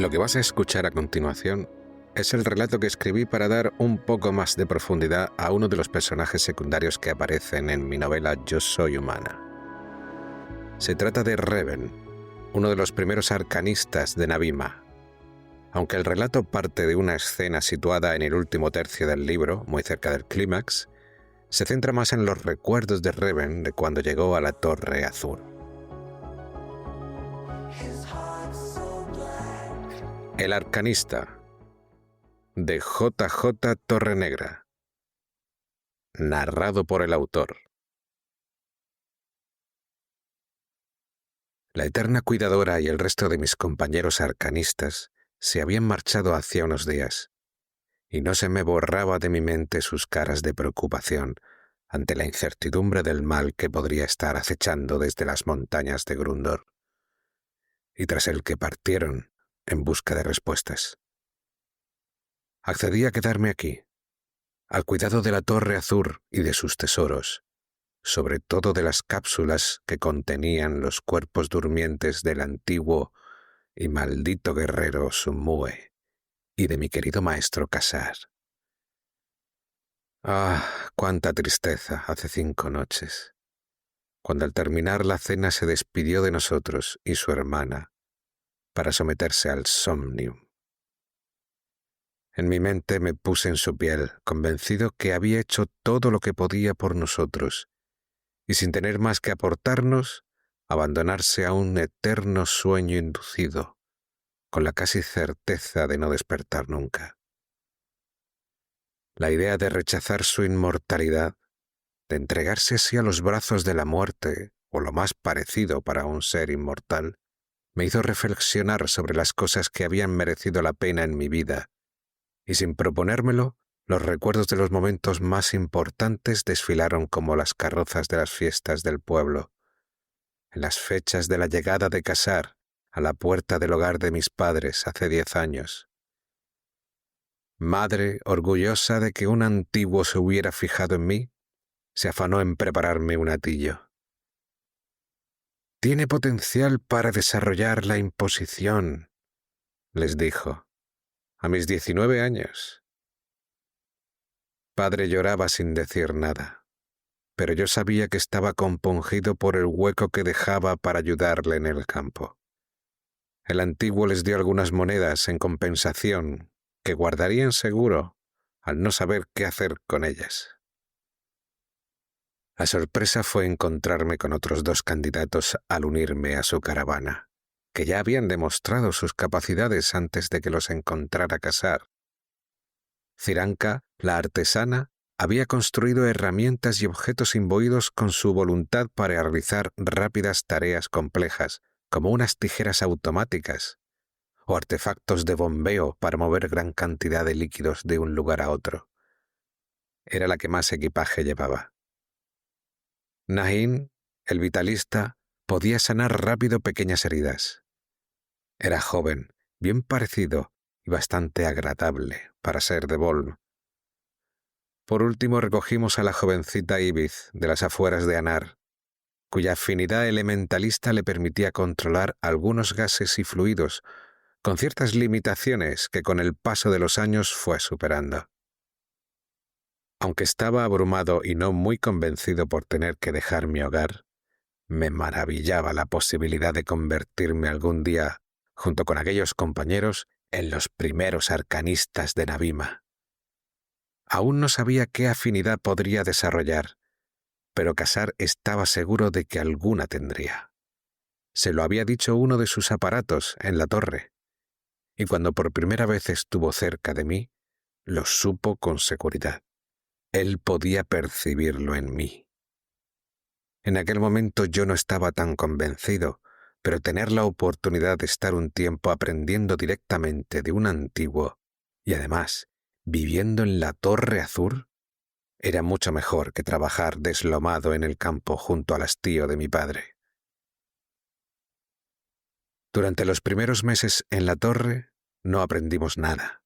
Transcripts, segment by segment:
Lo que vas a escuchar a continuación es el relato que escribí para dar un poco más de profundidad a uno de los personajes secundarios que aparecen en mi novela Yo soy humana. Se trata de Reven, uno de los primeros arcanistas de Nabima. Aunque el relato parte de una escena situada en el último tercio del libro, muy cerca del clímax, se centra más en los recuerdos de Reven de cuando llegó a la Torre Azur. El arcanista, de J.J. Torrenegra. Narrado por el autor. La eterna cuidadora y el resto de mis compañeros arcanistas se habían marchado hacía unos días, y no se me borraba de mi mente sus caras de preocupación ante la incertidumbre del mal que podría estar acechando desde las montañas de Grundor, y tras el que partieron en busca de respuestas. Accedí a quedarme aquí, al cuidado de la Torre Azur y de sus tesoros, sobre todo de las cápsulas que contenían los cuerpos durmientes del antiguo y maldito guerrero Sumue y de mi querido maestro Kasar. Ah, cuánta tristeza hace 5 noches, cuando al terminar la cena se despidió de nosotros y su hermana para someterse al somnium. En mi mente me puse en su piel, convencido que había hecho todo lo que podía por nosotros, y sin tener más que aportarnos, abandonarse a un eterno sueño inducido, con la casi certeza de no despertar nunca. La idea de rechazar su inmortalidad, de entregarse así a los brazos de la muerte, o lo más parecido para un ser inmortal, me hizo reflexionar sobre las cosas que habían merecido la pena en mi vida, y sin proponérmelo, los recuerdos de los momentos más importantes desfilaron como las carrozas de las fiestas del pueblo, en las fechas de la llegada de Kasar a la puerta del hogar de mis padres hace 10 años. Madre, orgullosa de que un antiguo se hubiera fijado en mí, se afanó en prepararme un atillo. «Tiene potencial para desarrollar la imposición», les dijo, a mis 19 años. Padre lloraba sin decir nada, pero yo sabía que estaba compungido por el hueco que dejaba para ayudarle en el campo. El antiguo les dio algunas monedas en compensación que guardarían seguro al no saber qué hacer con ellas. La sorpresa fue encontrarme con otros 2 candidatos al unirme a su caravana, que ya habían demostrado sus capacidades antes de que los encontrara Kasar. Ciranka, la artesana, había construido herramientas y objetos imbuidos con su voluntad para realizar rápidas tareas complejas, como unas tijeras automáticas, o artefactos de bombeo para mover gran cantidad de líquidos de un lugar a otro. Era la que más equipaje llevaba. Nahin, el vitalista, podía sanar rápido pequeñas heridas. Era joven, bien parecido y bastante agradable para ser de Volm. Por último recogimos a la jovencita Ibith de las afueras de Anar, cuya afinidad elementalista le permitía controlar algunos gases y fluidos, con ciertas limitaciones que con el paso de los años fue superando. Aunque estaba abrumado y no muy convencido por tener que dejar mi hogar, me maravillaba la posibilidad de convertirme algún día, junto con aquellos compañeros, en los primeros arcanistas de Nabima. Aún no sabía qué afinidad podría desarrollar, pero Kasar estaba seguro de que alguna tendría. Se lo había dicho uno de sus aparatos en la torre, y cuando por primera vez estuvo cerca de mí, lo supo con seguridad. Él podía percibirlo en mí. En aquel momento yo no estaba tan convencido, pero tener la oportunidad de estar un tiempo aprendiendo directamente de un antiguo, y además viviendo en la Torre Azur, era mucho mejor que trabajar deslomado en el campo junto al hastío de mi padre. Durante los primeros meses en la torre no aprendimos nada.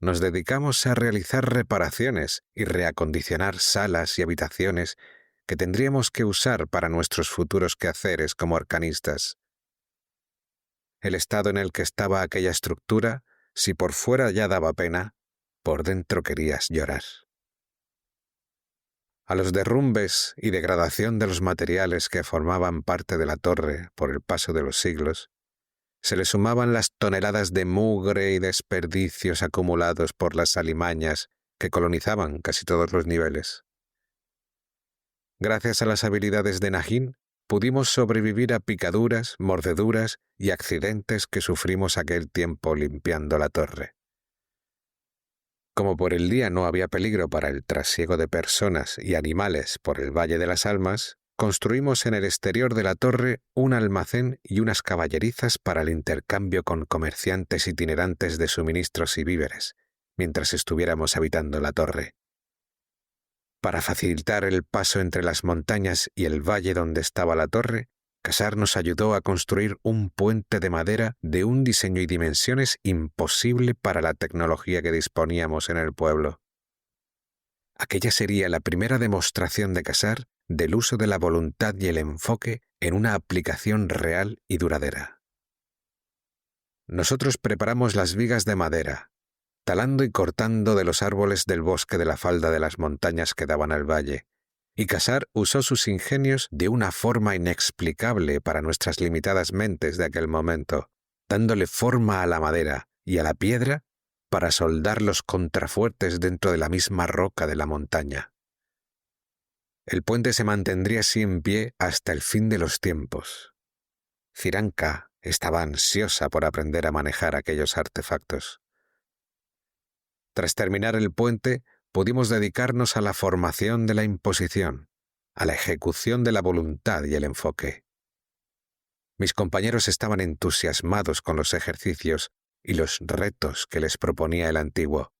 Nos dedicamos a realizar reparaciones y reacondicionar salas y habitaciones que tendríamos que usar para nuestros futuros quehaceres como arcanistas. el estado en el que estaba aquella estructura, si por fuera ya daba pena, por dentro querías llorar. A los derrumbes y degradación de los materiales que formaban parte de la torre por el paso de los siglos, se le sumaban las toneladas de mugre y desperdicios acumulados por las alimañas que colonizaban casi todos los niveles. Gracias a las habilidades de Nagin, pudimos sobrevivir a picaduras, mordeduras y accidentes que sufrimos aquel tiempo limpiando la torre. Como por el día no había peligro para el trasiego de personas y animales por el Valle de las Almas, construimos en el exterior de la torre un almacén y unas caballerizas para el intercambio con comerciantes itinerantes de suministros y víveres, mientras estuviéramos habitando la torre. Para facilitar el paso entre las montañas y el valle donde estaba la torre, Casar nos ayudó a construir un puente de madera de un diseño y dimensiones imposible para la tecnología que disponíamos en el pueblo. Aquella sería la primera demostración de Casar del uso de la voluntad y el enfoque en una aplicación real y duradera. Nosotros preparamos las vigas de madera, talando y cortando de los árboles del bosque de la falda de las montañas que daban al valle, y Casar usó sus ingenios de una forma inexplicable para nuestras limitadas mentes de aquel momento, dándole forma a la madera y a la piedra para soldar los contrafuertes dentro de la misma roca de la montaña. El puente se mantendría así en pie hasta el fin de los tiempos. Ziranka estaba ansiosa por aprender a manejar aquellos artefactos. Tras terminar el puente, pudimos dedicarnos a la formación de la imposición, a la ejecución de la voluntad y el enfoque. Mis compañeros estaban entusiasmados con los ejercicios y los retos que les proponía el antiguo,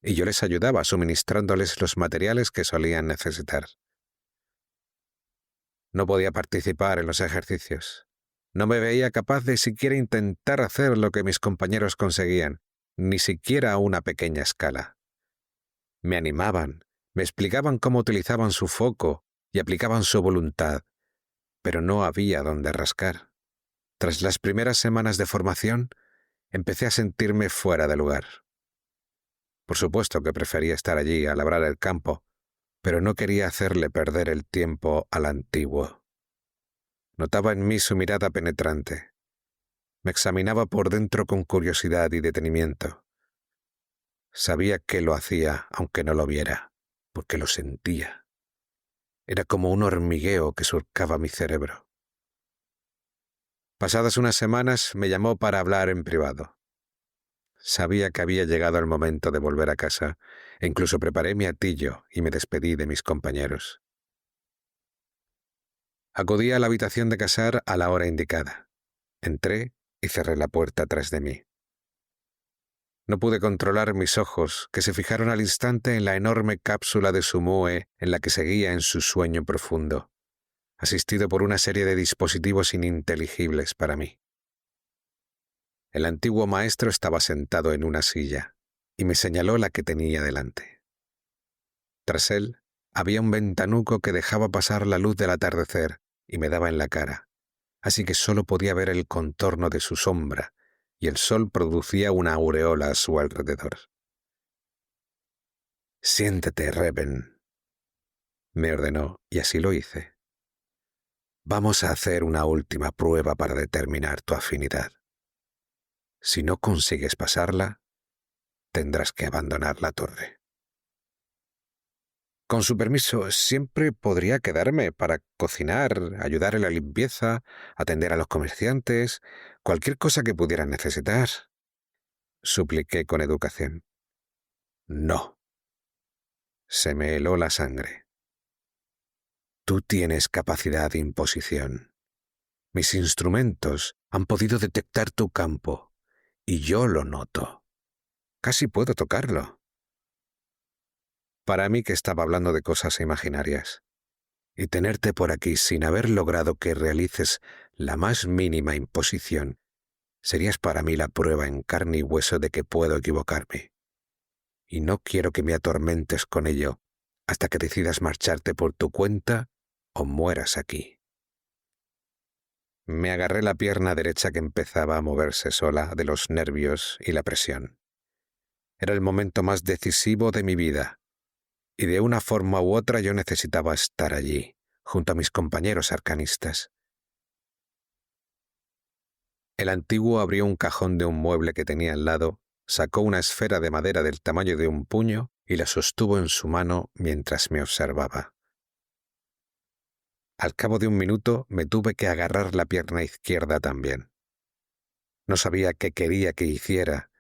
y yo les ayudaba suministrándoles los materiales que solían necesitar. No podía participar en los ejercicios. No me veía capaz de siquiera intentar hacer lo que mis compañeros conseguían, ni siquiera a una pequeña escala. Me animaban, me explicaban cómo utilizaban su foco y aplicaban su voluntad, pero no había dónde rascar. Tras las primeras semanas de formación, empecé a sentirme fuera de lugar. Por supuesto que prefería estar allí a labrar el campo, pero no quería hacerle perder el tiempo al antiguo. Notaba en mí su mirada penetrante. Me examinaba por dentro con curiosidad y detenimiento. Sabía que lo hacía aunque no lo viera, porque lo sentía. Era como un hormigueo que surcaba mi cerebro. Pasadas unas semanas me llamó para hablar en privado. Sabía que había llegado el momento de volver a casa, e incluso preparé mi atillo y me despedí de mis compañeros. Acudí a la habitación de Casar a la hora indicada. Entré y cerré la puerta tras de mí. No pude controlar mis ojos, que se fijaron al instante en la enorme cápsula de Sumue en la que seguía en su sueño profundo, asistido por una serie de dispositivos ininteligibles para mí. El antiguo maestro estaba sentado en una silla y me señaló la que tenía delante. Tras él había un ventanuco que dejaba pasar la luz del atardecer y me daba en la cara, así que solo podía ver el contorno de su sombra, y el sol producía una aureola a su alrededor. «Siéntate, Reven», me ordenó, y así lo hice. «Vamos a hacer una última prueba para determinar tu afinidad. Si no consigues pasarla, tendrás que abandonar la torre». Con su permiso, siempre podría quedarme para cocinar, ayudar en la limpieza, atender a los comerciantes, cualquier cosa que pudieran necesitar, supliqué con educación. No. Se me heló la sangre. Tú tienes capacidad de imposición. Mis instrumentos han podido detectar tu campo, y yo lo noto. Casi puedo tocarlo. Para mí que estaba hablando de cosas imaginarias. Y tenerte por aquí sin haber logrado que realices la más mínima imposición, serías para mí la prueba en carne y hueso de que puedo equivocarme. Y no quiero que me atormentes con ello hasta que decidas marcharte por tu cuenta o mueras aquí. Me agarré la pierna derecha que empezaba a moverse sola de los nervios y la presión. Era el momento más decisivo de mi vida, y de una forma u otra yo necesitaba estar allí, junto a mis compañeros arcanistas. El antiguo abrió un cajón de un mueble que tenía al lado, sacó una esfera de madera del tamaño de un puño y la sostuvo en su mano mientras me observaba. Al cabo de un minuto me tuve que agarrar la pierna izquierda también. No sabía qué quería que hiciera,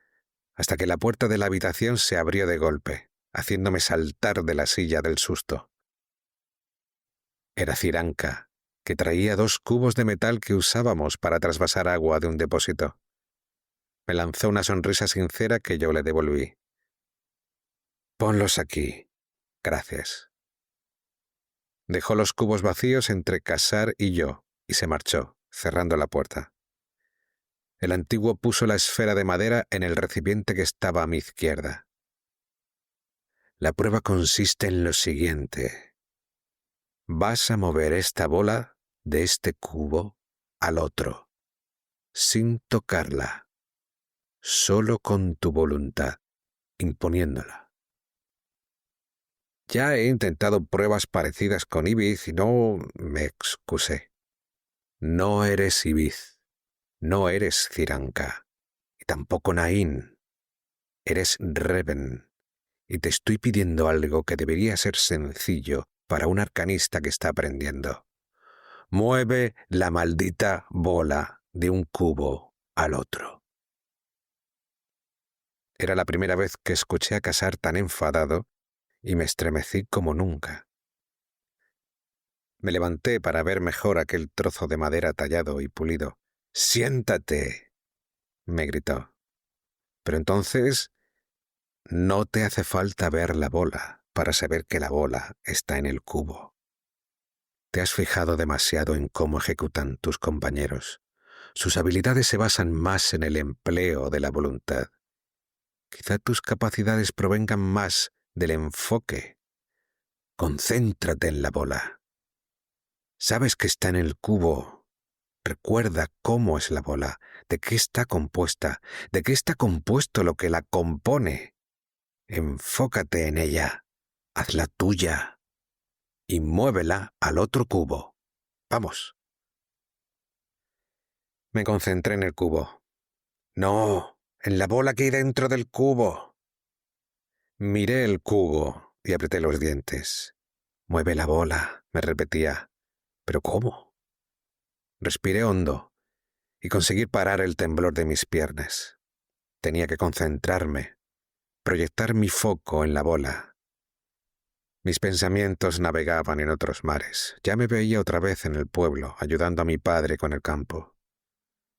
hasta que la puerta de la habitación se abrió de golpe, haciéndome saltar de la silla del susto. Era Cyranka, que traía 2 cubos de metal que usábamos para trasvasar agua de un depósito. Me lanzó una sonrisa sincera que yo le devolví. «Ponlos aquí. Gracias». Dejó los cubos vacíos entre Casar y yo y se marchó, cerrando la puerta. El antiguo puso la esfera de madera en el recipiente que estaba a mi izquierda. «La prueba consiste en lo siguiente. Vas a mover esta bola de este cubo al otro, sin tocarla, solo con tu voluntad, imponiéndola. Ya he intentado pruebas parecidas con Ibiz y no me excusé. No eres Ibiz, no eres Cyranka, y tampoco Nain. Eres Reven, y te estoy pidiendo algo que debería ser sencillo para un arcanista que está aprendiendo. Mueve la maldita bola de un cubo al otro». Era la primera vez que escuché a Casar tan enfadado y me estremecí como nunca. Me levanté para ver mejor aquel trozo de madera tallado y pulido. «¡Siéntate!», me gritó. «Pero entonces no te hace falta ver la bola para saber que la bola está en el cubo. Te has fijado demasiado en cómo ejecutan tus compañeros. Sus habilidades se basan más en el empleo de la voluntad. Quizá tus capacidades provengan más del enfoque. Concéntrate en la bola. Sabes que está en el cubo. Recuerda cómo es la bola, de qué está compuesta, de qué está compuesto lo que la compone. Enfócate en ella, hazla tuya y muévela al otro cubo. Vamos». Me concentré en el cubo. «No, en la bola que hay dentro del cubo». Miré el cubo y apreté los dientes. «Mueve la bola», me repetía. «¿Pero cómo?». Respiré hondo y conseguí parar el temblor de mis piernas. Tenía que concentrarme, proyectar mi foco en la bola. Mis pensamientos navegaban en otros mares. Ya me veía otra vez en el pueblo, ayudando a mi padre con el campo.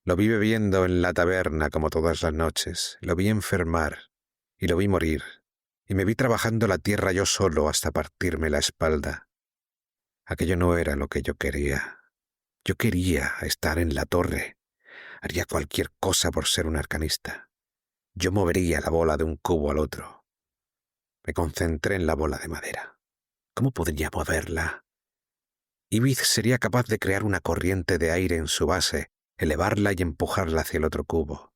Lo vi bebiendo en la taberna como todas las noches. Lo vi enfermar y lo vi morir. Y me vi trabajando la tierra yo solo hasta partirme la espalda. Aquello no era lo que yo quería. Yo quería estar en la torre. Haría cualquier cosa por ser un arcanista. Yo movería la bola de un cubo al otro. Me concentré en la bola de madera. ¿Cómo podría moverla? Ibiz sería capaz de crear una corriente de aire en su base, elevarla y empujarla hacia el otro cubo.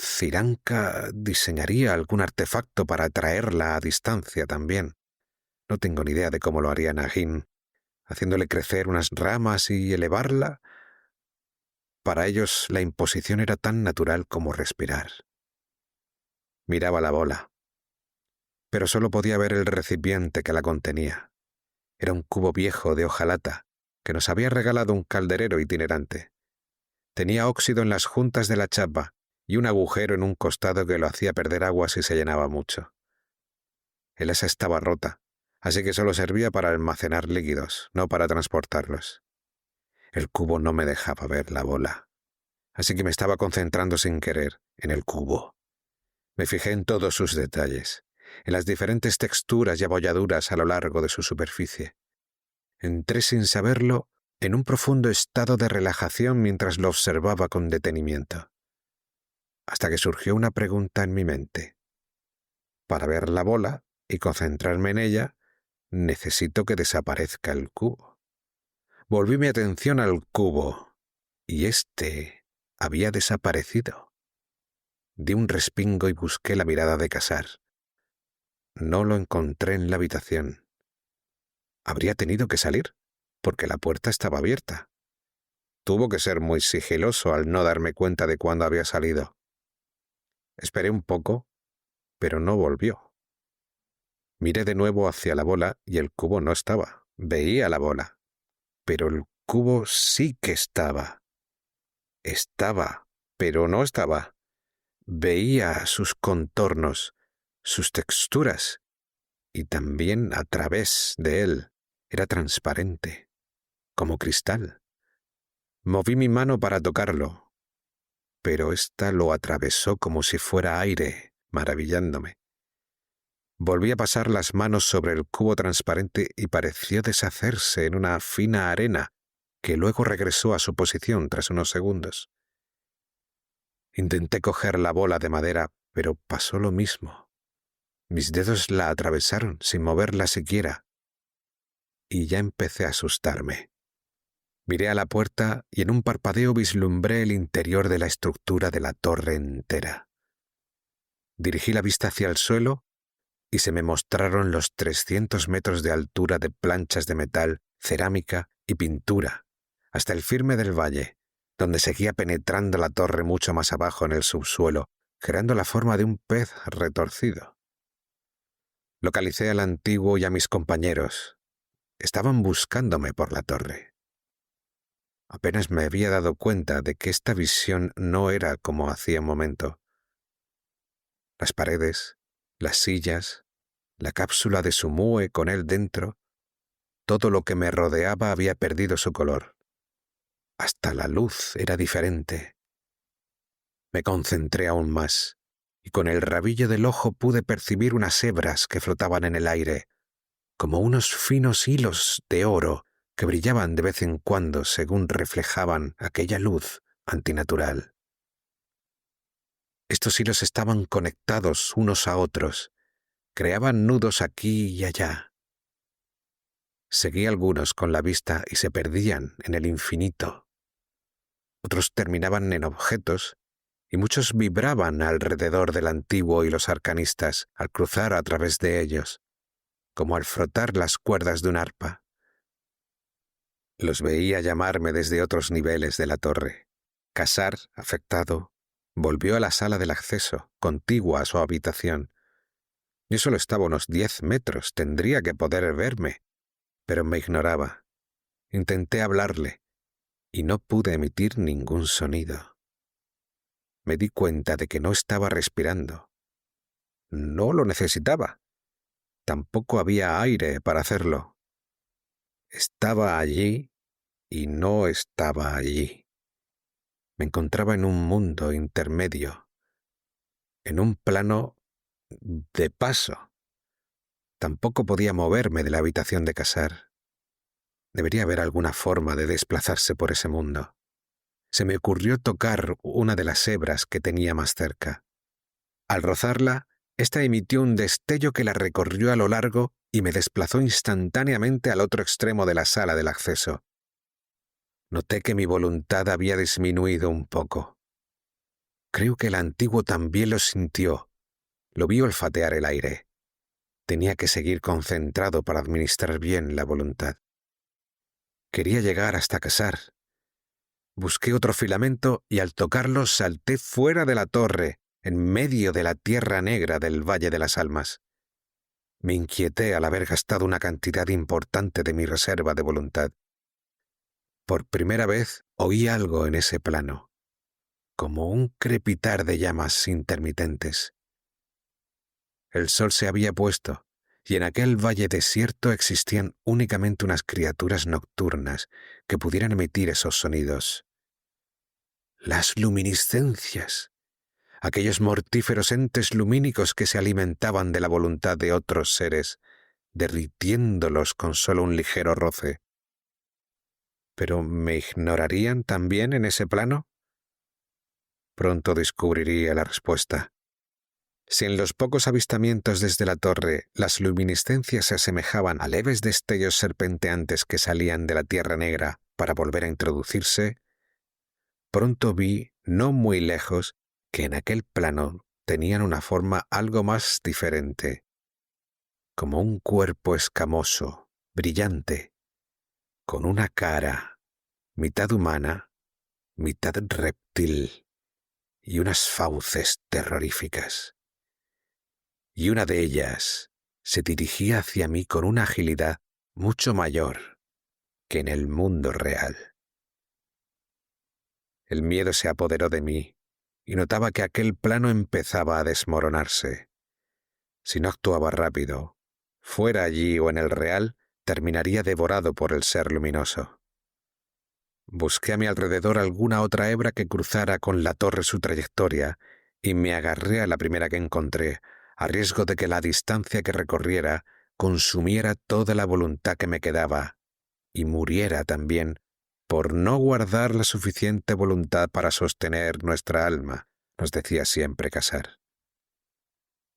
Cyranka diseñaría algún artefacto para atraerla a distancia también. No tengo ni idea de cómo lo haría Nagin, haciéndole crecer unas ramas y elevarla. Para ellos la imposición era tan natural como respirar. Miraba la bola, pero solo podía ver el recipiente que la contenía. Era un cubo viejo de hojalata que nos había regalado un calderero itinerante. Tenía óxido en las juntas de la chapa y un agujero en un costado que lo hacía perder agua si se llenaba mucho. El asa estaba rota, así que solo servía para almacenar líquidos, no para transportarlos. El cubo no me dejaba ver la bola, así que me estaba concentrando sin querer en el cubo. Me fijé en todos sus detalles, en las diferentes texturas y abolladuras a lo largo de su superficie. Entré sin saberlo en un profundo estado de relajación mientras lo observaba con detenimiento, hasta que surgió una pregunta en mi mente. Para ver la bola y concentrarme en ella, necesito que desaparezca el cubo. Volví mi atención al cubo y éste había desaparecido. Di un respingo y busqué la mirada de Cassar. No lo encontré en la habitación. Habría tenido que salir, porque la puerta estaba abierta. Tuvo que ser muy sigiloso al no darme cuenta de cuándo había salido. Esperé un poco, pero no volvió. Miré de nuevo hacia la bola y el cubo no estaba. Veía la bola, pero el cubo sí que estaba. Estaba, pero no estaba. Veía sus contornos, sus texturas, y también a través de él era transparente, como cristal. Moví mi mano para tocarlo, pero ésta lo atravesó como si fuera aire, maravillándome. Volví a pasar las manos sobre el cubo transparente y pareció deshacerse en una fina arena que luego regresó a su posición tras unos segundos. Intenté coger la bola de madera, pero pasó lo mismo. Mis dedos la atravesaron sin moverla siquiera, y ya empecé a asustarme. Miré a la puerta y en un parpadeo vislumbré el interior de la estructura de la torre entera. Dirigí la vista hacia el suelo y se me mostraron los 300 metros de altura de planchas de metal, cerámica y pintura, hasta el firme del valle, donde seguía penetrando la torre mucho más abajo en el subsuelo, creando la forma de un pez retorcido. Localicé al antiguo y a mis compañeros. Estaban buscándome por la torre. Apenas me había dado cuenta de que esta visión no era como hacía un momento. Las paredes, las sillas, la cápsula de Sumue con él dentro, todo lo que me rodeaba había perdido su color. Hasta la luz era diferente. Me concentré aún más, y con el rabillo del ojo pude percibir unas hebras que flotaban en el aire, como unos finos hilos de oro que brillaban de vez en cuando según reflejaban aquella luz antinatural. Estos hilos estaban conectados unos a otros, creaban nudos aquí y allá. Seguí algunos con la vista y se perdían en el infinito. Otros terminaban en objetos y muchos vibraban alrededor del antiguo y los arcanistas al cruzar a través de ellos, como al frotar las cuerdas de un arpa. Los veía llamarme desde otros niveles de la torre. Cassar, afectado, volvió a la sala del acceso, contigua a su habitación. Yo solo estaba a unos 10 metros, tendría que poder verme, pero me ignoraba. Intenté hablarle y no pude emitir ningún sonido. Me di cuenta de que no estaba respirando. No lo necesitaba. Tampoco había aire para hacerlo. Estaba allí y no estaba allí. Me encontraba en un mundo intermedio, en un plano de paso. Tampoco podía moverme de la habitación de Cassar. Debería haber alguna forma de desplazarse por ese mundo. Se me ocurrió tocar una de las hebras que tenía más cerca. Al rozarla, ésta emitió un destello que la recorrió a lo largo y me desplazó instantáneamente al otro extremo de la sala del acceso. Noté que mi voluntad había disminuido un poco. Creo que el antiguo también lo sintió. Lo vi olfatear el aire. Tenía que seguir concentrado para administrar bien la voluntad. Quería llegar hasta Cassar. Busqué otro filamento y al tocarlo salté fuera de la torre, en medio de la tierra negra del Valle de las Almas. Me inquieté al haber gastado una cantidad importante de mi reserva de voluntad. Por primera vez oí algo en ese plano, como un crepitar de llamas intermitentes. El sol se había puesto, y en aquel valle desierto existían únicamente unas criaturas nocturnas que pudieran emitir esos sonidos. Las luminiscencias, aquellos mortíferos entes lumínicos que se alimentaban de la voluntad de otros seres, derritiéndolos con solo un ligero roce. ¿Pero me ignorarían también en ese plano? Pronto descubriría la respuesta. Si en los pocos avistamientos desde la torre las luminiscencias se asemejaban a leves destellos serpenteantes que salían de la tierra negra para volver a introducirse, pronto vi, no muy lejos, que en aquel plano tenían una forma algo más diferente, como un cuerpo escamoso, brillante, con una cara, mitad humana, mitad reptil, y unas fauces terroríficas. Y una de ellas se dirigía hacia mí con una agilidad mucho mayor que en el mundo real. El miedo se apoderó de mí y notaba que aquel plano empezaba a desmoronarse. Si no actuaba rápido, fuera allí o en el real, terminaría devorado por el ser luminoso. Busqué a mi alrededor alguna otra hebra que cruzara con la torre su trayectoria y me agarré a la primera que encontré, a riesgo de que la distancia que recorriera consumiera toda la voluntad que me quedaba y muriera también por no guardar la suficiente voluntad para sostener nuestra alma, nos decía siempre Casar.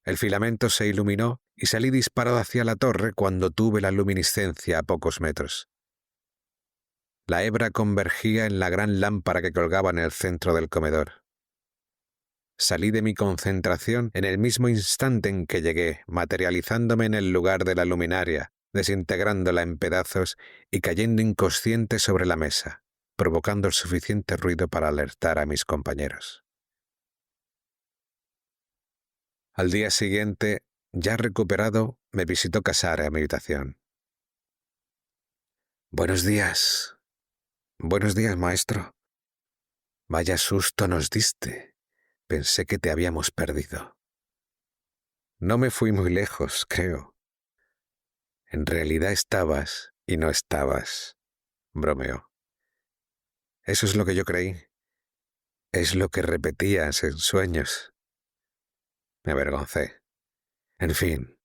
El filamento se iluminó y salí disparado hacia la torre cuando tuve la luminiscencia a pocos metros. La hebra convergía en la gran lámpara que colgaba en el centro del comedor. Salí de mi concentración en el mismo instante en que llegué, materializándome en el lugar de la luminaria, desintegrándola en pedazos y cayendo inconsciente sobre la mesa, provocando el suficiente ruido para alertar a mis compañeros. Al día siguiente, ya recuperado, me visitó Casar a mi habitación. «Buenos días. Buenos días, maestro. Vaya susto nos diste. Pensé que te habíamos perdido». No me fui muy lejos, creo. En realidad estabas y no estabas, bromeó. Eso es lo que yo creí. Es lo que repetías en sueños. Me avergoncé. En fin,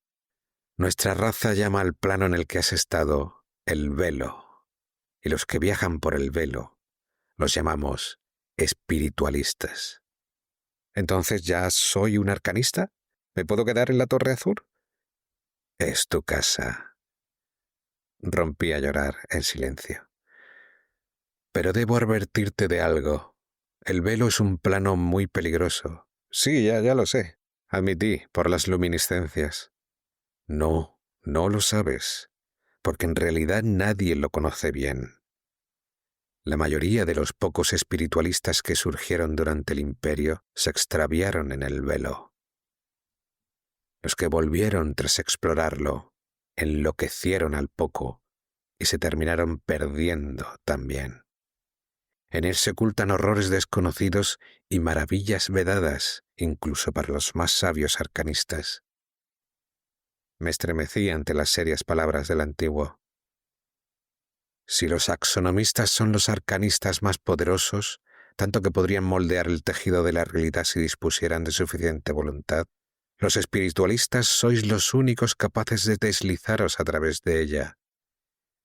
nuestra raza llama al plano en el que has estado el velo, y los que viajan por el velo los llamamos espiritualistas. ¿Entonces ya soy un arcanista? ¿Me puedo quedar en la Torre Azul? Es tu casa. Rompí a llorar en silencio. Pero debo advertirte de algo. El velo es un plano muy peligroso. Sí, ya lo sé, admití, por las luminiscencias. No lo sabes, porque en realidad nadie lo conoce bien. La mayoría de los pocos espiritualistas que surgieron durante el imperio se extraviaron en el velo. Los que volvieron tras explorarlo enloquecieron al poco y se terminaron perdiendo también. En él se ocultan horrores desconocidos y maravillas vedadas, incluso para los más sabios arcanistas. Me estremecí ante las serias palabras del antiguo. Si los axonomistas son los arcanistas más poderosos, tanto que podrían moldear el tejido de la realidad si dispusieran de suficiente voluntad, los espiritualistas sois los únicos capaces de deslizaros a través de ella,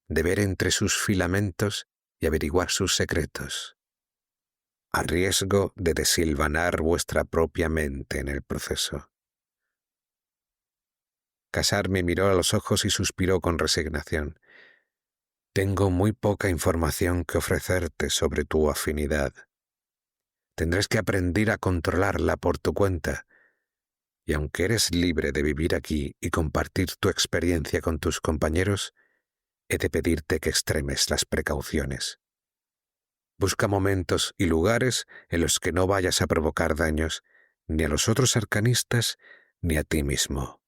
de ver entre sus filamentos y averiguar sus secretos, a riesgo de desilvanar vuestra propia mente en el proceso. Casar me miró a los ojos y suspiró con resignación. Tengo muy poca información que ofrecerte sobre tu afinidad. Tendrás que aprender a controlarla por tu cuenta, y aunque eres libre de vivir aquí y compartir tu experiencia con tus compañeros, he de pedirte que extremes las precauciones. Busca momentos y lugares en los que no vayas a provocar daños ni a los otros arcanistas ni a ti mismo.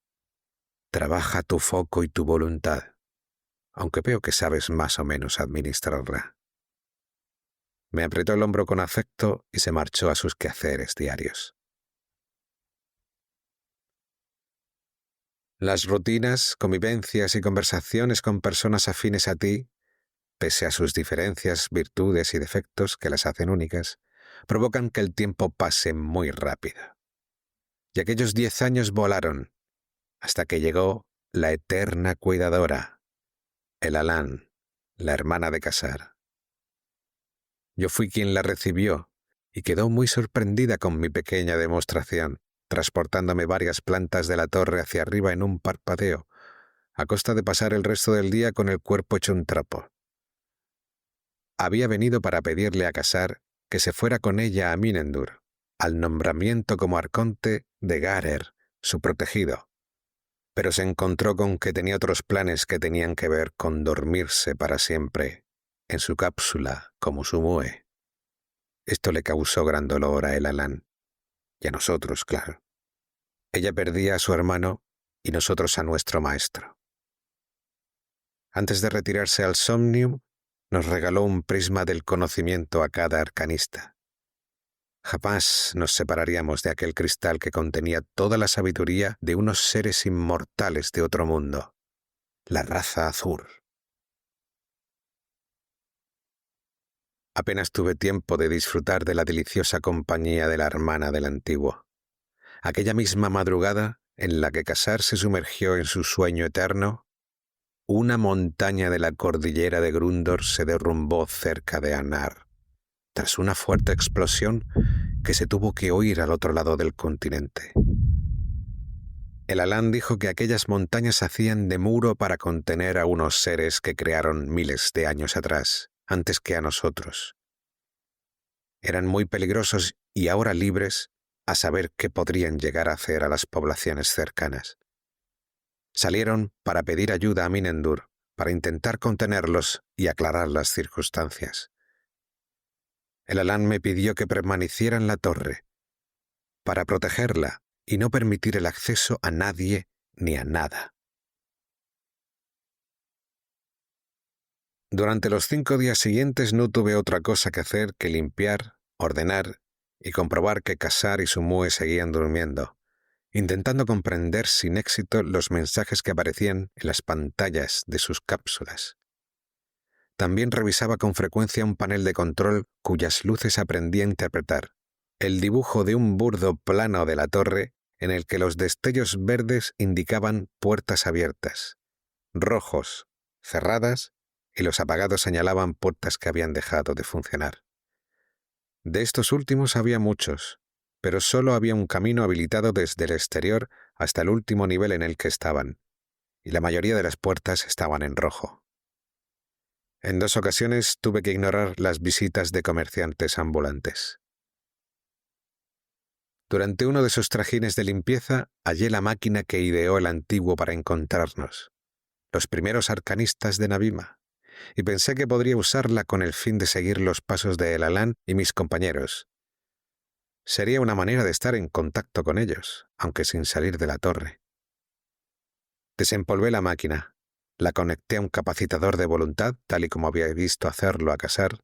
Trabaja tu foco y tu voluntad, aunque veo que sabes más o menos administrarla. Me apretó el hombro con afecto y se marchó a sus quehaceres diarios. Las rutinas, convivencias y conversaciones con personas afines a ti, pese a sus diferencias, virtudes y defectos que las hacen únicas, provocan que el tiempo pase muy rápido. Y aquellos 10 años volaron, hasta que llegó la eterna cuidadora, el Alán, la hermana de Casar. Yo fui quien la recibió y quedó muy sorprendida con mi pequeña demostración, transportándome varias plantas de la torre hacia arriba en un parpadeo, a costa de pasar el resto del día con el cuerpo hecho un trapo. Había venido para pedirle a Casar que se fuera con ella a Minendur, al nombramiento como arconte de Garer, su protegido, pero se encontró con que tenía otros planes que tenían que ver con dormirse para siempre en su cápsula como su mue. Esto le causó gran dolor a Elalán, y a nosotros, claro. Ella perdía a su hermano y nosotros a nuestro maestro. Antes de retirarse al Somnium, nos regaló un prisma del conocimiento a cada arcanista. Jamás nos separaríamos de aquel cristal que contenía toda la sabiduría de unos seres inmortales de otro mundo, la raza azul. Apenas tuve tiempo de disfrutar de la deliciosa compañía de la hermana del antiguo. Aquella misma madrugada, en la que Casar se sumergió en su sueño eterno, una montaña de la cordillera de Grundor se derrumbó cerca de Anar, tras una fuerte explosión que se tuvo que oír al otro lado del continente. Elalán dijo que aquellas montañas hacían de muro para contener a unos seres que crearon miles de años atrás, antes que a nosotros. Eran muy peligrosos y ahora libres a saber qué podrían llegar a hacer a las poblaciones cercanas. Salieron para pedir ayuda a Minendur, para intentar contenerlos y aclarar las circunstancias. Elalán me pidió que permaneciera en la torre, para protegerla y no permitir el acceso a nadie ni a nada. Durante los 5 días siguientes no tuve otra cosa que hacer que limpiar, ordenar y comprobar que Casar y su mue seguían durmiendo, intentando comprender sin éxito los mensajes que aparecían en las pantallas de sus cápsulas. También revisaba con frecuencia un panel de control cuyas luces aprendí a interpretar, el dibujo de un burdo plano de la torre en el que los destellos verdes indicaban puertas abiertas, rojos, cerradas, y los apagados señalaban puertas que habían dejado de funcionar. De estos últimos había muchos, pero solo había un camino habilitado desde el exterior hasta el último nivel en el que estaban, y la mayoría de las puertas estaban en rojo. En 2 ocasiones tuve que ignorar las visitas de comerciantes ambulantes. Durante uno de esos trajines de limpieza hallé la máquina que ideó el antiguo para encontrarnos, los primeros arcanistas de Navima, y pensé que podría usarla con el fin de seguir los pasos de Elalán y mis compañeros. Sería una manera de estar en contacto con ellos, aunque sin salir de la torre. Desempolvé la máquina, la conecté a un capacitador de voluntad, tal y como había visto hacerlo a Casar,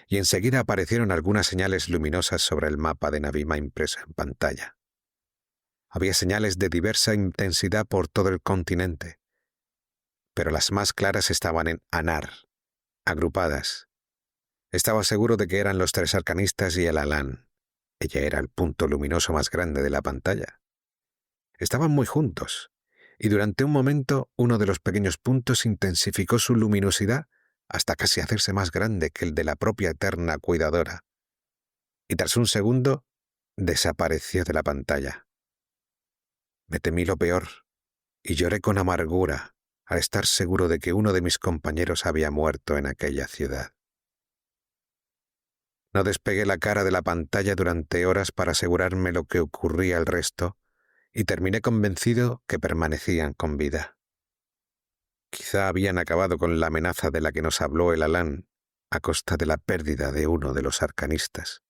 y enseguida aparecieron algunas señales luminosas sobre el mapa de Navima impreso en pantalla. Había señales de diversa intensidad por todo el continente, pero las más claras estaban en Anar, agrupadas. Estaba seguro de que eran los 3 arcanistas y Elalán. Ella era el punto luminoso más grande de la pantalla. Estaban muy juntos, y durante un momento uno de los pequeños puntos intensificó su luminosidad hasta casi hacerse más grande que el de la propia eterna cuidadora, y tras un segundo desapareció de la pantalla. Me temí lo peor, y lloré con amargura al estar seguro de que uno de mis compañeros había muerto en aquella ciudad. No despegué la cara de la pantalla durante horas para asegurarme lo que ocurría al resto, y terminé convencido que permanecían con vida. Quizá habían acabado con la amenaza de la que nos habló Elalán a costa de la pérdida de uno de los arcanistas.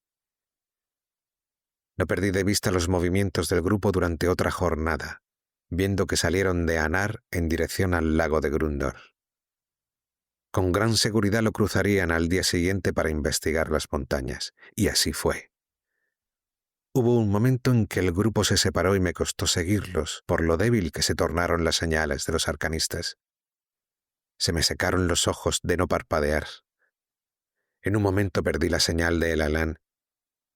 No perdí de vista los movimientos del grupo durante otra jornada, viendo que salieron de Anar en dirección al lago de Grundor. Con gran seguridad lo cruzarían al día siguiente para investigar las montañas, y así fue. Hubo un momento en que el grupo se separó y me costó seguirlos por lo débil que se tornaron las señales de los arcanistas. Se me secaron los ojos de no parpadear. En un momento perdí la señal de Elalán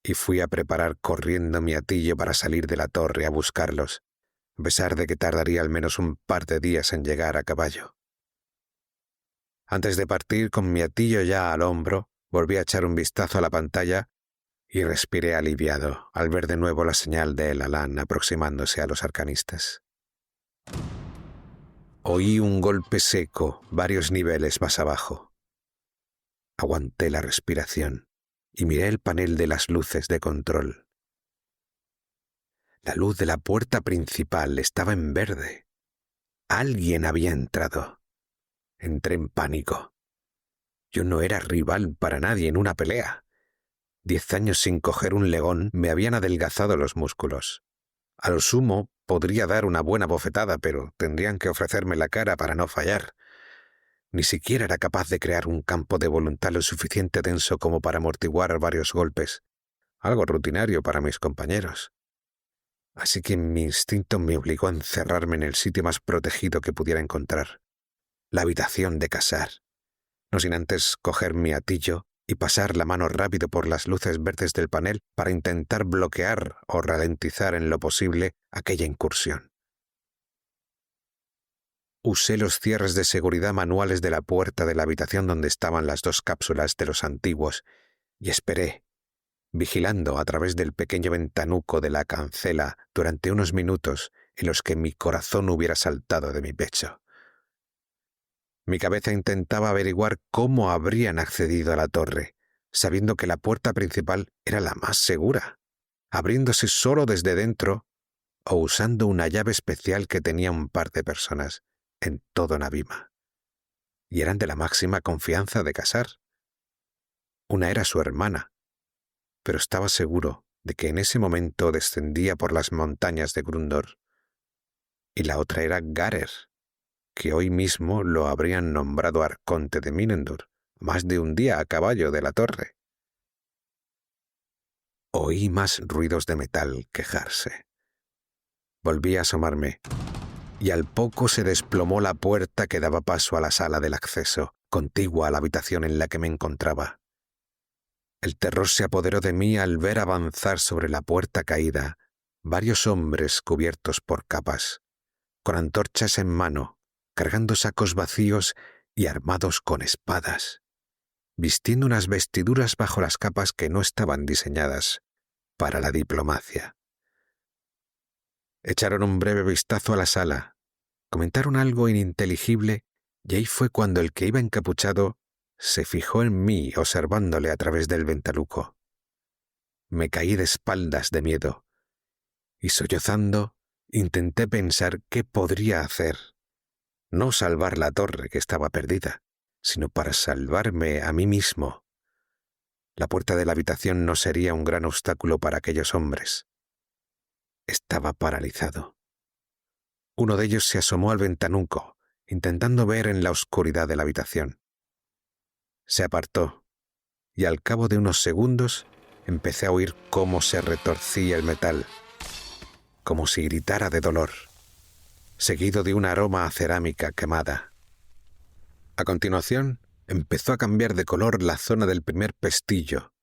y fui a preparar corriendo mi atillo para salir de la torre a buscarlos, a pesar de que tardaría al menos un par de días en llegar a caballo. Antes de partir, con mi atillo ya al hombro, volví a echar un vistazo a la pantalla y respiré aliviado al ver de nuevo la señal de Elalán aproximándose a los arcanistas. Oí un golpe seco varios niveles más abajo. Aguanté la respiración y miré el panel de las luces de control. La luz de la puerta principal estaba en verde. Alguien había entrado. Entré en pánico. Yo no era rival para nadie en una pelea. 10 años sin coger un legón me habían adelgazado los músculos. A lo sumo podría dar una buena bofetada, pero tendrían que ofrecerme la cara para no fallar. Ni siquiera era capaz de crear un campo de voluntad lo suficiente denso como para amortiguar varios golpes, algo rutinario para mis compañeros. Así que mi instinto me obligó a encerrarme en el sitio más protegido que pudiera encontrar, la habitación de Cassar, no sin antes coger mi hatillo y pasar la mano rápido por las luces verdes del panel para intentar bloquear o ralentizar en lo posible aquella incursión. Usé los cierres de seguridad manuales de la puerta de la habitación donde estaban las 2 cápsulas de los antiguos y esperé, vigilando a través del pequeño ventanuco de la cancela durante unos minutos en los que mi corazón hubiera saltado de mi pecho. Mi cabeza intentaba averiguar cómo habrían accedido a la torre, sabiendo que la puerta principal era la más segura, abriéndose solo desde dentro o usando una llave especial que tenía un par de personas en todo Navima. Y eran de la máxima confianza de Cassar. Una era su hermana, pero estaba seguro de que en ese momento descendía por las montañas de Grundor. Y la otra era Garer, que hoy mismo lo habrían nombrado arconte de Minendur, más de un día a caballo de la torre. Oí más ruidos de metal quejarse. Volví a asomarme, y al poco se desplomó la puerta que daba paso a la sala del acceso, contigua a la habitación en la que me encontraba. El terror se apoderó de mí al ver avanzar sobre la puerta caída varios hombres cubiertos por capas, con antorchas en mano, cargando sacos vacíos y armados con espadas, vistiendo unas vestiduras bajo las capas que no estaban diseñadas para la diplomacia. Echaron un breve vistazo a la sala, comentaron algo ininteligible y ahí fue cuando el que iba encapuchado se fijó en mí observándole a través del ventanuco. Me caí de espaldas de miedo y sollozando intenté pensar qué podría hacer. No salvar la torre que estaba perdida, sino para salvarme a mí mismo. La puerta de la habitación no sería un gran obstáculo para aquellos hombres. Estaba paralizado. Uno de ellos se asomó al ventanuco, intentando ver en la oscuridad de la habitación. Se apartó, y al cabo de unos segundos empecé a oír cómo se retorcía el metal, como si gritara de dolor, seguido de un aroma a cerámica quemada. A continuación, empezó a cambiar de color la zona del primer pestillo,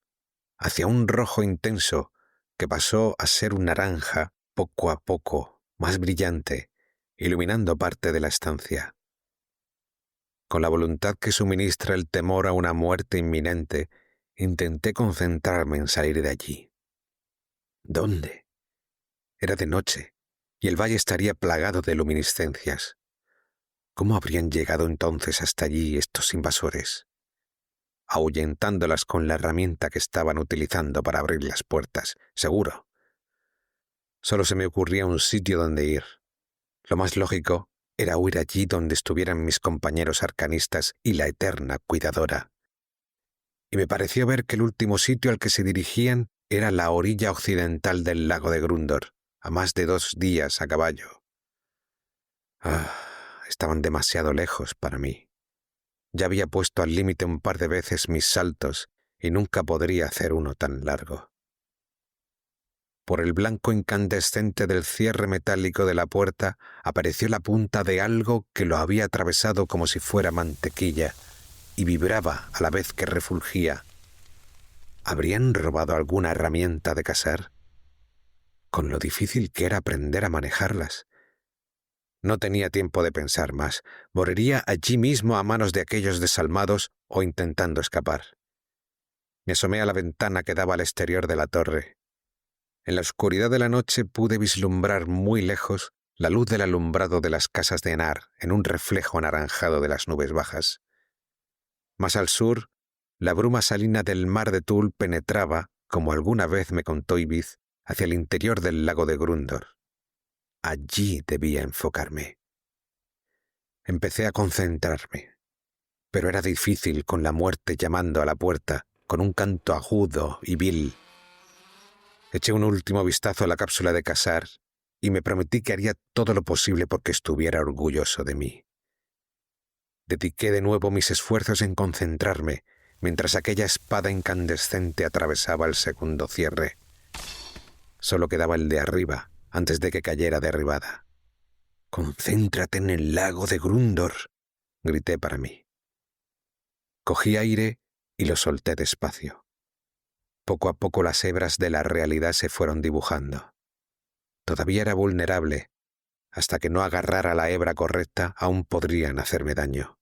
hacia un rojo intenso que pasó a ser un naranja poco a poco, más brillante, iluminando parte de la estancia. Con la voluntad que suministra el temor a una muerte inminente, intenté concentrarme en salir de allí. ¿Dónde? Era de noche, y el valle estaría plagado de luminiscencias. ¿Cómo habrían llegado entonces hasta allí estos invasores? Ahuyentándolas con la herramienta que estaban utilizando para abrir las puertas, seguro. Solo se me ocurría un sitio donde ir. Lo más lógico era huir allí donde estuvieran mis compañeros arcanistas y la eterna cuidadora. Y me pareció ver que el último sitio al que se dirigían era la orilla occidental del lago de Grundor, a más de 2 días a caballo. Estaban demasiado lejos para mí. Ya había puesto al límite un par de veces mis saltos y nunca podría hacer uno tan largo. Por el blanco incandescente del cierre metálico de la puerta apareció la punta de algo que lo había atravesado como si fuera mantequilla y vibraba a la vez que refulgía. ¿Habrían robado alguna herramienta de Cassar? Con lo difícil que era aprender a manejarlas. No tenía tiempo de pensar más. Moriría allí mismo a manos de aquellos desalmados o intentando escapar. Me asomé a la ventana que daba al exterior de la torre. En la oscuridad de la noche pude vislumbrar muy lejos la luz del alumbrado de las casas de Enar en un reflejo anaranjado de las nubes bajas. Más al sur, La bruma salina del mar de Thule penetraba, como alguna vez me contó Ibiz, hacia el interior del lago de Grundor. Allí debía enfocarme. Empecé a concentrarme, pero era difícil con la muerte llamando a la puerta, con un canto agudo y vil. Eché un último vistazo a la cápsula de Ka-Zar y me prometí que haría todo lo posible porque estuviera orgulloso de mí. Dediqué de nuevo mis esfuerzos en concentrarme, mientras aquella espada incandescente atravesaba el segundo cierre. Solo quedaba el de arriba, antes de que cayera derribada. «Concéntrate en el lago de Grundor», grité para mí. Cogí aire y lo solté despacio. Poco a poco las hebras de la realidad se fueron dibujando. Todavía era vulnerable. Hasta que no agarrara la hebra correcta, aún podrían hacerme daño.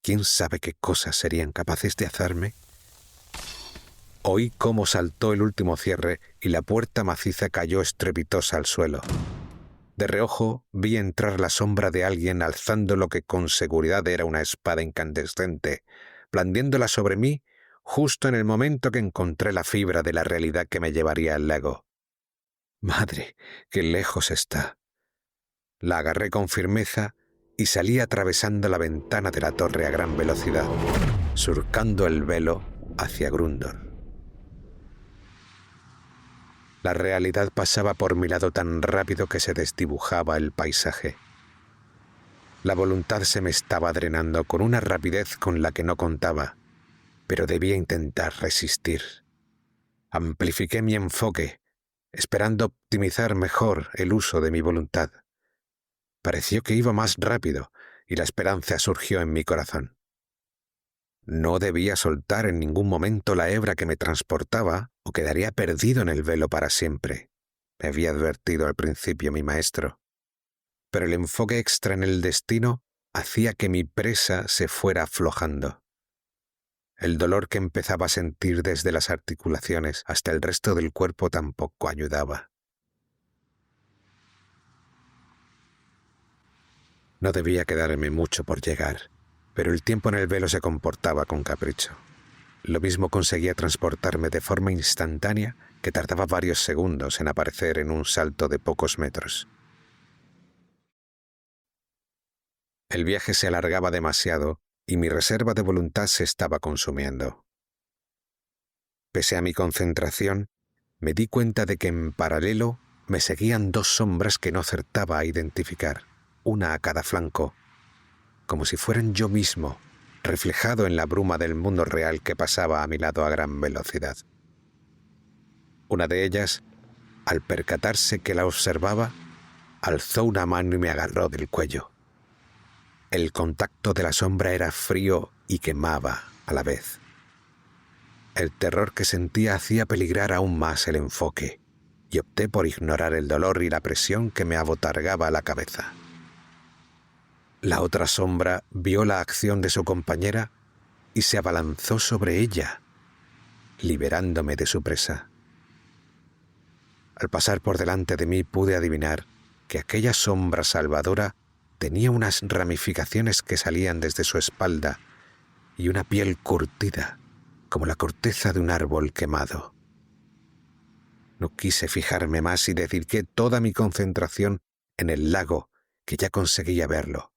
¿Quién sabe qué cosas serían capaces de hacerme? Oí cómo saltó el último cierre y la puerta maciza cayó estrepitosa al suelo. De reojo vi entrar la sombra de alguien alzando lo que con seguridad era una espada incandescente, blandiéndola sobre mí justo en el momento que encontré la fibra de la realidad que me llevaría al lago. ¡Madre, qué lejos está! La agarré con firmeza y salí atravesando la ventana de la torre a gran velocidad, surcando el velo hacia Grundor. La realidad pasaba por mi lado tan rápido que se desdibujaba el paisaje. La voluntad se me estaba drenando con una rapidez con la que no contaba, pero debía intentar resistir. Amplifiqué mi enfoque, esperando optimizar mejor el uso de mi voluntad. Pareció que iba más rápido y la esperanza surgió en mi corazón. No debía soltar en ningún momento la hebra que me transportaba o quedaría perdido en el velo para siempre, me había advertido al principio mi maestro. Pero el enfoque extra en el destino hacía que mi presa se fuera aflojando. El dolor que empezaba a sentir desde las articulaciones hasta el resto del cuerpo tampoco ayudaba. No debía quedarme mucho por llegar, pero el tiempo en el velo se comportaba con capricho. Lo mismo conseguía transportarme de forma instantánea que tardaba varios segundos en aparecer en un salto de pocos metros. El viaje se alargaba demasiado y mi reserva de voluntad se estaba consumiendo. Pese a mi concentración, me di cuenta de que en paralelo me seguían dos sombras que no acertaba a identificar, una a cada flanco, como si fueran yo mismo, reflejado en la bruma del mundo real que pasaba a mi lado a gran velocidad. Una de ellas, al percatarse que la observaba, alzó una mano y me agarró del cuello. El contacto de la sombra era frío y quemaba a la vez. El terror que sentía hacía peligrar aún más el enfoque, y opté por ignorar el dolor y la presión que me abotargaba la cabeza. La otra sombra vio la acción de su compañera y se abalanzó sobre ella, liberándome de su presa. Al pasar por delante de mí pude adivinar que aquella sombra salvadora tenía unas ramificaciones que salían desde su espalda y una piel curtida, como la corteza de un árbol quemado. No quise fijarme más y dediqué toda mi concentración en el lago, que ya conseguía verlo.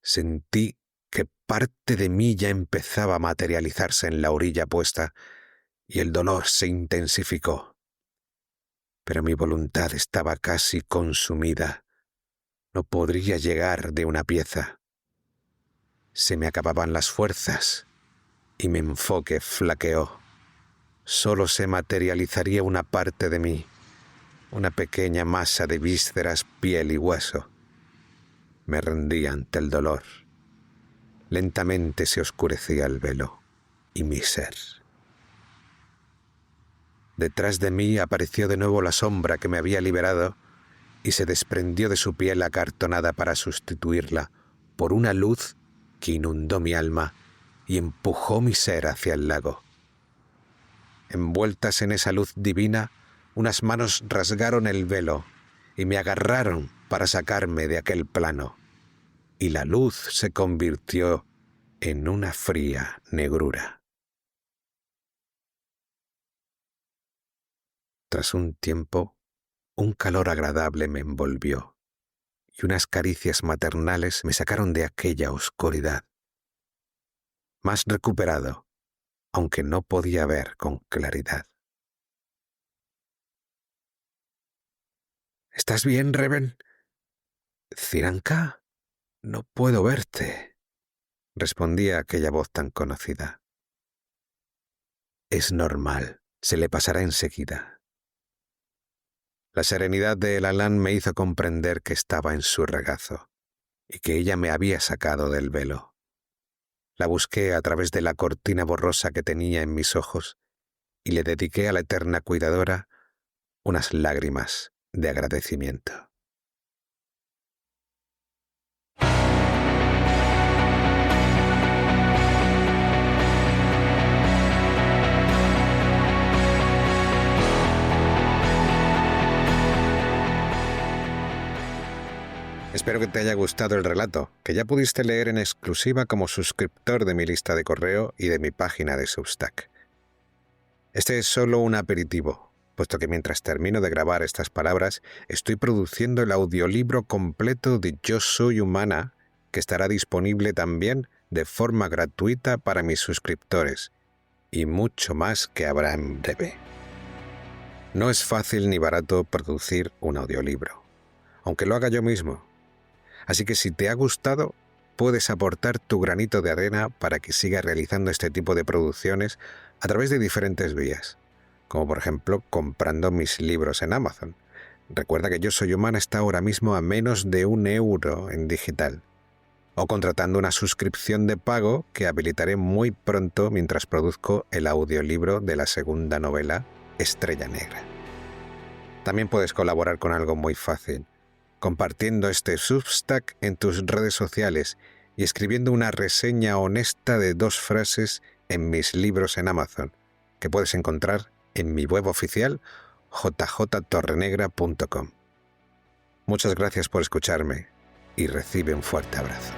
Sentí que parte de mí ya empezaba a materializarse en la orilla opuesta y el dolor se intensificó. Pero mi voluntad estaba casi consumida. No podría llegar de una pieza. Se me acababan las fuerzas y mi enfoque flaqueó. Solo se materializaría una parte de mí, una pequeña masa de vísceras, piel y hueso. Me rendí ante el dolor. Lentamente se oscurecía el velo y mi ser. Detrás de mí apareció de nuevo la sombra que me había liberado y se desprendió de su piel acartonada para sustituirla por una luz que inundó mi alma y empujó mi ser hacia el lago. Envueltas en esa luz divina, unas manos rasgaron el velo y me agarraron para sacarme de aquel plano, y la luz se convirtió en una fría negrura. Tras un tiempo, un calor agradable me envolvió y unas caricias maternales me sacaron de aquella oscuridad. Más recuperado, aunque no podía ver con claridad. ¿Estás bien, Reven? Ciranka, no puedo verte, respondía aquella voz tan conocida. Es normal, se le pasará enseguida. La serenidad de El Alán me hizo comprender que estaba en su regazo y que ella me había sacado del velo. La busqué a través de la cortina borrosa que tenía en mis ojos y le dediqué a la eterna cuidadora unas lágrimas de agradecimiento. Espero que te haya gustado el relato, que ya pudiste leer en exclusiva como suscriptor de mi lista de correo y de mi página de Substack. Este es solo un aperitivo, puesto que mientras termino de grabar estas palabras, estoy produciendo el audiolibro completo de Yo Soy Humana, que estará disponible también de forma gratuita para mis suscriptores, y mucho más que habrá en breve. No es fácil ni barato producir un audiolibro, aunque lo haga yo mismo. Así que si te ha gustado, puedes aportar tu granito de arena para que siga realizando este tipo de producciones a través de diferentes vías, como por ejemplo comprando mis libros en Amazon. Recuerda que Yo Soy Humana está ahora mismo a menos de €1 en digital, o contratando una suscripción de pago que habilitaré muy pronto mientras produzco el audiolibro de la segunda novela, Estrella Negra. También puedes colaborar con algo muy fácil, compartiendo este Substack en tus redes sociales y escribiendo una reseña honesta de 2 frases en mis libros en Amazon, que puedes encontrar en mi web oficial jjtorrenegra.com. Muchas gracias por escucharme y recibe un fuerte abrazo.